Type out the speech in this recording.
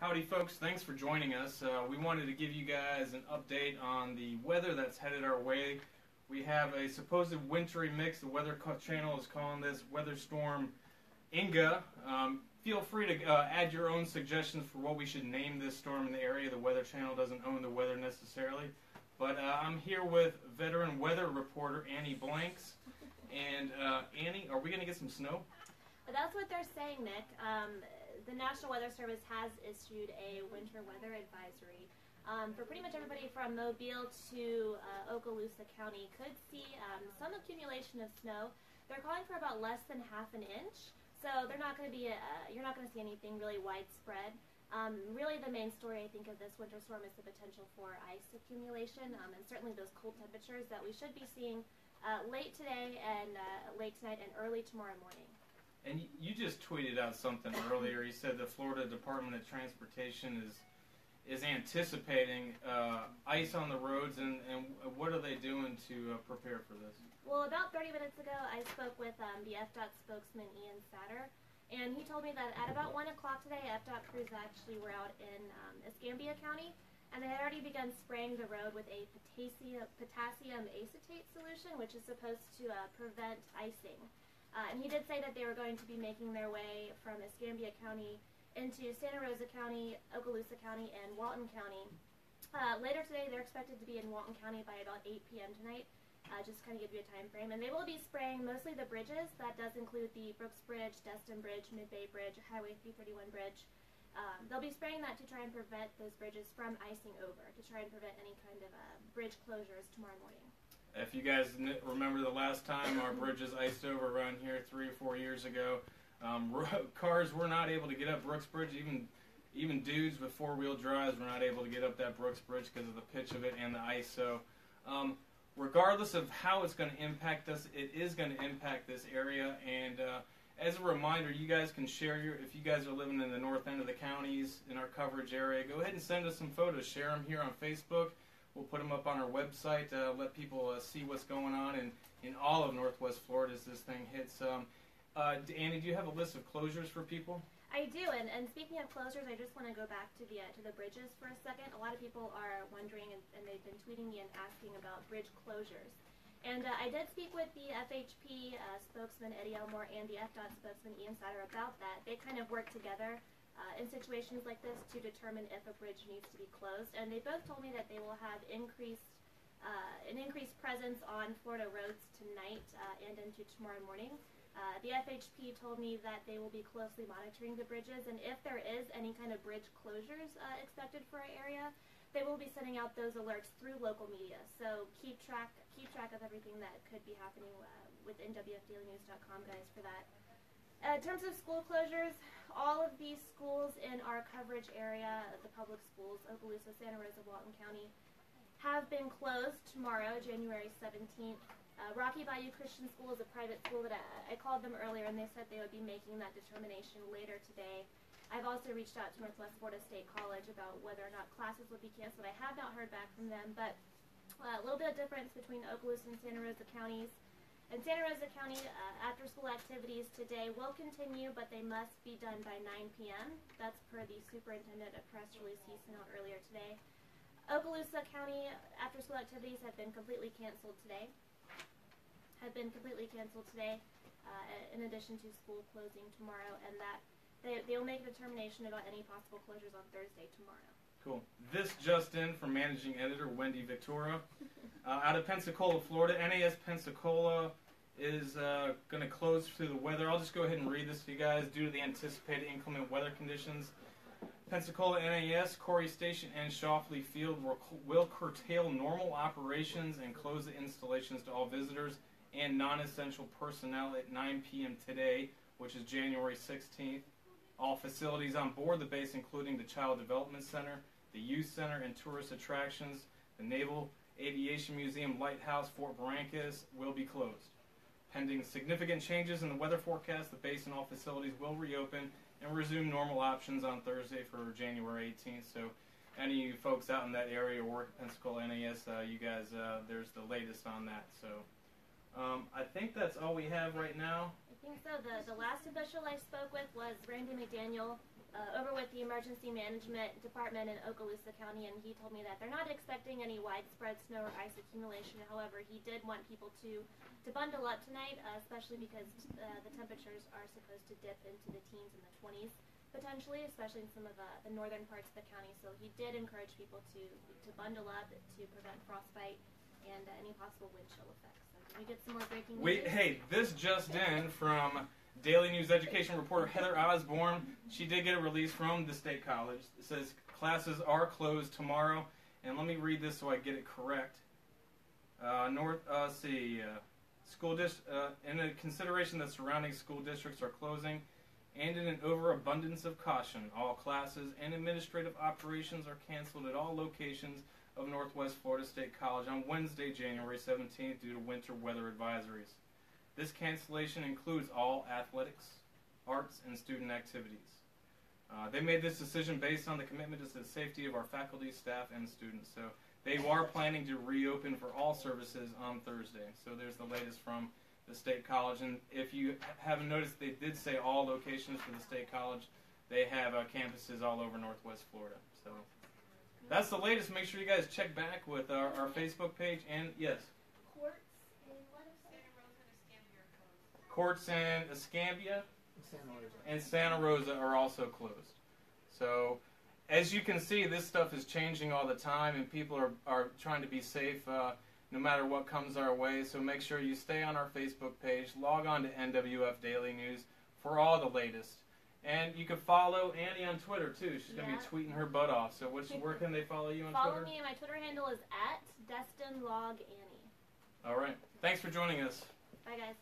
Howdy folks, thanks for joining us. We wanted to give you guys an update on the weather that's headed our way. We have a supposed wintry mix. The Weather Channel is calling this Weather Storm Inga. Feel free to add your own suggestions for what we should name this storm in the area. The Weather Channel doesn't own the weather necessarily. But I'm here with veteran weather reporter Annie Blanks. And Annie, are we going to get some snow? That's what they're saying, Nick. The National Weather Service has issued a winter weather advisory for pretty much everybody from Mobile to Okaloosa County. Could see some accumulation of snow. They're calling for about less than half an inch, so they're not going to be you're not going to see anything really widespread. Really, the main story I think of this winter storm is the potential for ice accumulation, and certainly those cold temperatures that we should be seeing late today and late tonight and early tomorrow morning. And you just tweeted out something earlier. You said the Florida Department of Transportation is anticipating ice on the roads, and what are they doing to prepare for this? Well, about 30 minutes ago, I spoke with the FDOT spokesman, Ian Satter, and he told me that at about 1 o'clock today, FDOT crews actually were out in Escambia County, and they had already begun spraying the road with a potassium acetate solution, which is supposed to prevent icing. And he did say that they were going to be making their way from Escambia County into Santa Rosa County, Okaloosa County, and Walton County. Later today, they're expected to be in Walton County by about 8 p.m. tonight, just to kind of give you a time frame. And they will be spraying mostly the bridges. That does include the Brooks Bridge, Destin Bridge, Mid-Bay Bridge, Highway 331 Bridge. They'll be spraying that to try and prevent those bridges from icing over, to try and prevent any kind of bridge closures tomorrow morning. If you guys remember the last time our bridges iced over around here 3 or 4 years ago, cars were not able to get up Brooks Bridge. Even dudes with four-wheel drives were not able to get up that Brooks Bridge because of the pitch of it and the ice. So regardless of how it's going to impact us, it is going to impact this area. And as a reminder, you guys can share if you guys are living in the north end of the counties in our coverage area, go ahead and send us some photos. Share them here on Facebook. We'll put them up on our website, let people see what's going on in all of Northwest Florida as this thing hits. Annie, do you have a list of closures for people? I do, and speaking of closures, I just want to go back to the bridges for a second. A lot of people are wondering, and they've been tweeting me and asking about bridge closures. And I did speak with the FHP spokesman, Eddie Elmore, and the FDOT spokesman, Ian Satter, about that. They kind of work together in situations like this to determine if a bridge needs to be closed, and they both told me that they will have an increased presence on Florida roads tonight and into tomorrow morning. The FHP told me that they will be closely monitoring the bridges, and if there is any kind of bridge closures expected for our area, they will be sending out those alerts through local media. So keep track of everything that could be happening with NWFDailyNews.com guys for that. In terms of school closures, all of these schools in our coverage area, the public schools, Okaloosa, Santa Rosa, Walton County, have been closed tomorrow, January 17th. Rocky Bayou Christian School is a private school that I called them earlier, and they said they would be making that determination later today. I've also reached out to Northwest Florida State College about whether or not classes would be canceled. I have not heard back from them, but a little bit of difference between Okaloosa and Santa Rosa counties. In Santa Rosa County, after-school activities today will continue, but they must be done by 9 p.m. That's per the superintendent, a press release he sent out earlier today. Okaloosa County after-school activities have been completely canceled today. In addition to school closing tomorrow, and that they will make a determination about any possible closures on Thursday tomorrow. Cool. This just in from managing editor Wendy Victoria. Out of Pensacola, Florida, NAS Pensacola is going to close through the weather. I'll just go ahead and read this to you guys. Due to the anticipated inclement weather conditions, Pensacola NAS, Corey Station, and Shoffley Field will curtail normal operations and close the installations to all visitors and non-essential personnel at 9 p.m. today, which is January 16th. All facilities on board the base, including the Child Development Center, the Youth Center, and tourist attractions, the Naval Aviation Museum Lighthouse, Fort Barrancas, will be closed. Pending significant changes in the weather forecast, the base and all facilities will reopen and resume normal options on Thursday for January 18th. So any of you folks out in that area or work at Pensacola NAS, you guys, there's the latest on that. So I think that's all we have right now. I think so. The last official I spoke with was Randy McDaniel over with the emergency management department in Okaloosa County, and he told me that they're not expecting any widespread snow or ice accumulation. However, he did want people to bundle up tonight, especially because the temperatures are supposed to dip into the teens and the 20s potentially, especially in some of the northern parts of the county. So he did encourage people to bundle up to prevent frostbite and any possible wind chill effects. So can we get some more breaking news? Hey, this just in from Daily News education reporter Heather Osborne. She did get a release from the State College. It says classes are closed tomorrow, and let me read this so I get it correct. School in a consideration that surrounding school districts are closing, and in an overabundance of caution, all classes and administrative operations are canceled at all locations of Northwest Florida State College on Wednesday, January 17th, due to winter weather advisories. This cancellation includes all athletics, arts, and student activities. They made this decision based on the commitment to the safety of our faculty, staff, and students. So they are planning to reopen for all services on Thursday. So there's the latest from the State College. And if you haven't noticed, they did say all locations for the State College. They have campuses all over Northwest Florida. So that's the latest. Make sure you guys check back with our Facebook page. And yes. Courts in Escambia and Santa Rosa are also closed. So, as you can see, this stuff is changing all the time, and people are trying to be safe no matter what comes our way. So make sure you stay on our Facebook page, log on to NWF Daily News for all the latest. And you can follow Annie on Twitter, too. She's going to be tweeting her butt off. So where can they follow you on Twitter? Follow me, and my Twitter handle is @DestinLogAnnie. All right. Thanks for joining us. Bye, guys.